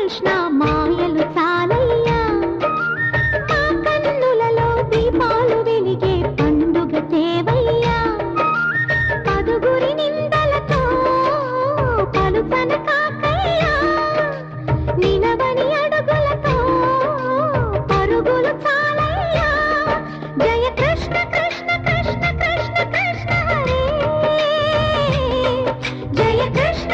కృష్ణ మాయలు చాలయ్యా మా కన్నులలో దీపాలు వెలిగే పండుగ తేవయ్యా పదుగురి నిందలతో పలుపన కాకయ్యా నిలవని అడుగులతో పరుగులు చాలయ్యా జయ కృష్ణ కృష్ణ కృష్ణ కృష్ణ కృష్ణ హరే జయ కృష్ణ